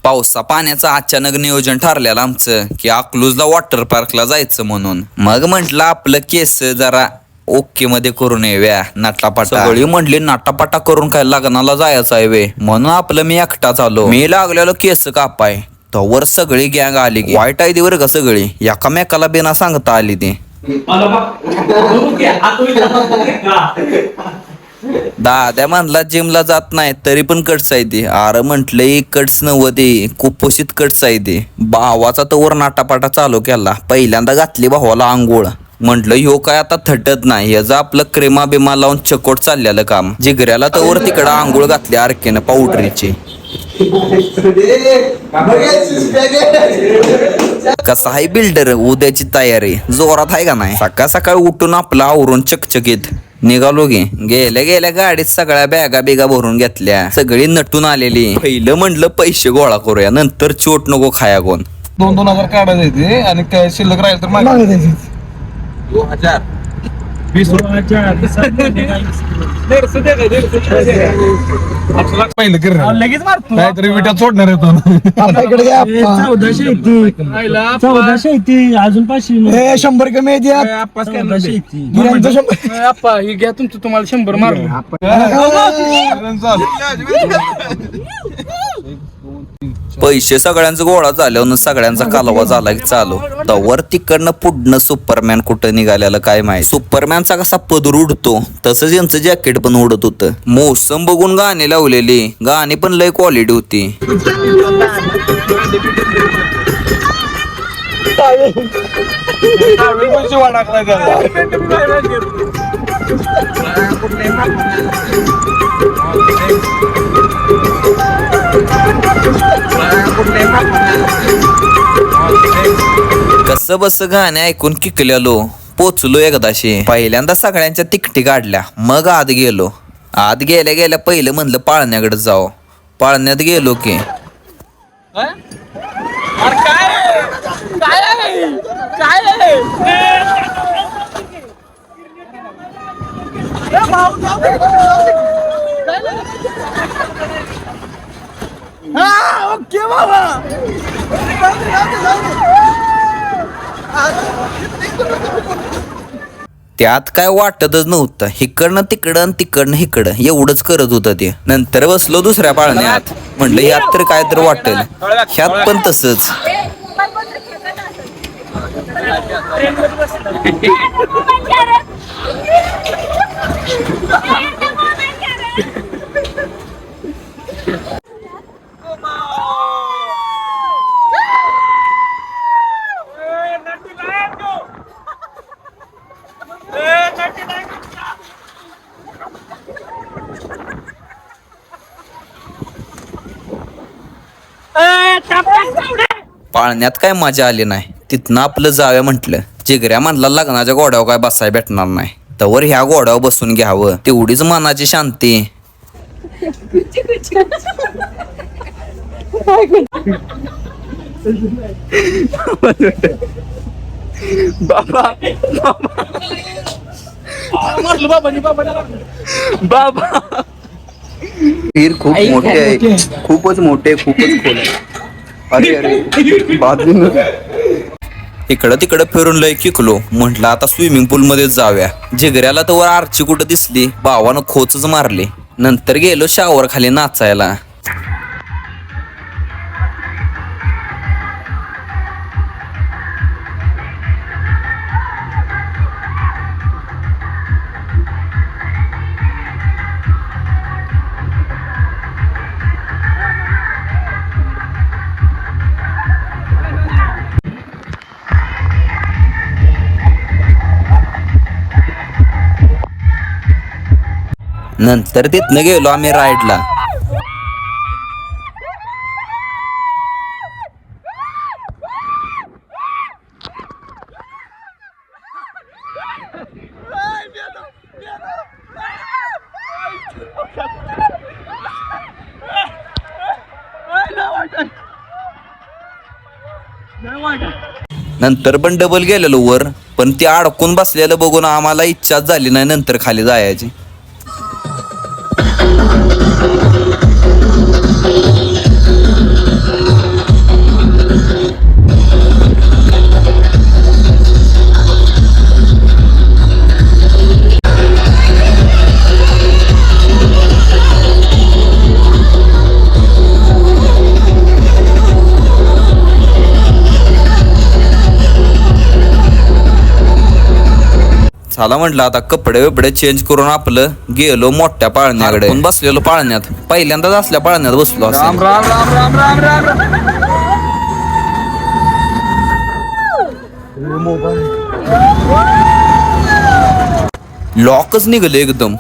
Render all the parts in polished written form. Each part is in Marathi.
पावसा पाण्याचं अचानक नियोजन ठरलेलं आमचं की अकलूजला वॉटर पार्कला जायचं म्हणून. मग म्हंटल आपलं केस जरा ओके मध्ये करून येऊया नाटापाटा. सगळी म्हटली नाटापाटा करून काय लग्नाला जायचं आहे वे, म्हणून आपलं मी एकटाच आलो. मी लागलेलो केस कापाय तवर सगळी गँग आली की वाईट आहे वर का सगळी एकामेकाला बिना सांगता आली ती. दाद्या म्हणला जिमला जात नाही तरी पण कट्स आहे ते. अरे म्हंटल कट्स नव्हते कुपोषित कट्स आहे ते. भावाचा तवर नाटापाटा चालू केला. पहिल्यांदा घातली भावाला आंघोळ. म्हंटल ह्यो काय आता थटत नाही, याचं आपलं क्रेमा बिमा लावून चकोट चाललेलं काम. जिगऱ्याला तवर तिकडं आंघोळ घातली आरकेनं पावडरीची. कसा आहे बिल्डर उद्याची तयारी जोरात आहे का नाही. सकाळ सकाळ उठून आपला आवरून चकचकीत निघालो गे. गेल्या गेल्या गाडीत सगळ्या बॅगा बिगा भरून घेतल्या. सगळी नटून आलेली. पहिलं म्हटलं पैसे गोळा करूया, नंतर चोट नको खाया कोण. 2,000 काढायचे आणि काय शिल्लक राहील तर मागे द्यायचे. 20,000 पहिलं कर लगेच मारतो काहीतरी विटा सोडणार येतो. 1400 अजून 500 100 कमी द्या. ही घ्या तुमचं, तुम्हाला 100 मारलं. पैसे सगळ्यांचा गोळा झाल्यावर सगळ्यांचा कालवा झाला की चालू. तवर तिकडनं पुढनं सुपरमॅन कुठं निघालेलं काय माहिती. सुपरमॅनचा कसा पदर उडतो तसंच यांचं जॅकेट पण उडत होतं. मोसम बघून गाणी लावलेली, गाणी पण लय क्वालिटी होती. कसं बस गाणे ऐकून किकलेलो. पोचलो एकदाशी. पहिल्यांदा सगळ्यांच्या तिकटी काढल्या, मग आत गेलो. आत गेल्या गेल्या पहिलं म्हणलं पाळण्याकडे जाऊ. पाळण्यात गेलो की त्यात काय वाटतच नव्हतं. हिकडनं तिकडं तिकडनं हिकडं एवढंच करत होतं ते. नंतर बसलो दुसऱ्या पाळण्यात. म्हणलं यात तर काय तर वाटेल. ह्यात पण तसंच. पाळण्यात काय मजा आली नाही. तिथनं आपलं जाव्या म्हटलं. जिगऱ्या म्हणला लग्नाच्या घोड्यावर काय बसाय भेटणार नाही, तवर ह्या घोड्यावर बसून घ्यावं, तेवढीच मनाची शांती. फिर खूप मोठे आहे, खूपच मोठे, खूपच खोल आहे. अरे अरे बाजून इकडं तिकडं फिरून लय किकलो. म्हटलं आता स्विमिंग पूल मध्ये जाऊया. जिगऱ्याला तर वर आरची कुठं दिसली, भावानं खोचच मारली. नंतर गेलो शावर खाली नाचायला. नंतर तिथनं गेलो आम्ही राईडला. नंतर पण डबल गेलेलो वर, पण ते अडकून बसलेलं बघून आम्हाला इच्छाच झाली नाही नंतर खाली जायची. चला म्हटलं आता कपडे बिपडे चेंज करून आपलं गेलो मोठ्या पाळण्याकडे. आपण बसलेलो पाळण्यात, पहिल्यांदाच असल्या पाळण्यात बसलो असं. राम राम राम राम राम राम. लॉकच निघले एकदम.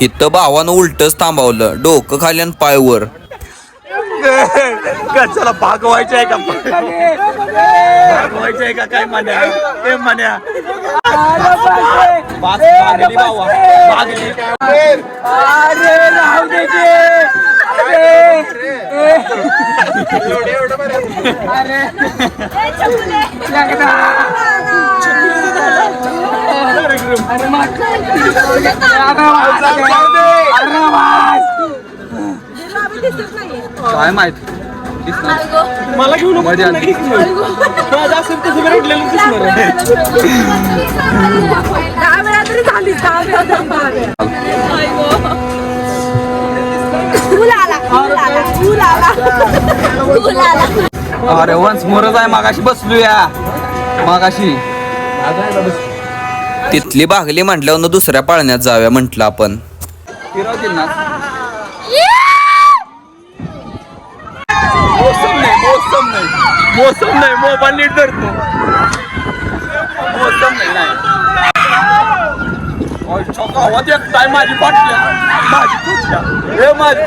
इथं भावानं उलटच थांबवलं, डोकं खाली आणि पाय वर. चला भागवायचं आहे का? भागवायचं आहे का काय म्हण्या? ते म्हण्या भागली भावा, भागली. अरे राहू दे काय माहित. मला घेऊन मजा आली. असेल तसं बरं उठलेलं दिसणार. अरे वन्स मोरच आहे. मागाशी बसलूया मागाशी. तिथली भागली म्हटल्यावर दुसऱ्या पाळण्यात जाऊया म्हटलं आपण. फिरवतील ना. मोसम नाही मोबाईल नीट धरतो. मोसम नाही आवाज एकटाय माझी पाटल्या माझी कुठल्या हे माझी.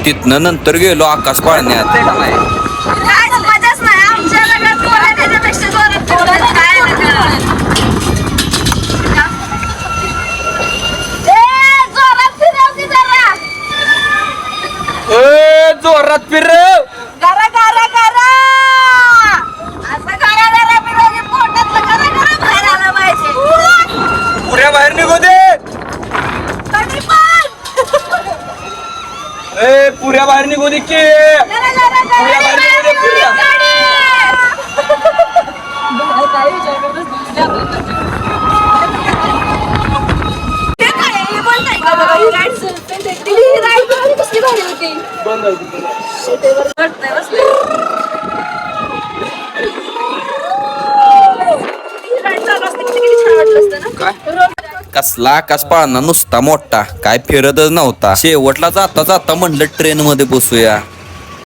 तिथनं नंतर गेलो आकाश पाळण्यात. जोरात फिर. पुऱ्या बाहेर निघू दे. पुऱ्या बाहेर निघू दे की. पुऱ्या बाहेर निघू दे. पुऱ्या कसला आकाश पाळणा नुसता मोठा, काय फिरतच नव्हता. शेवटला जाता जाता म्हणलं ट्रेन मध्ये बसूया.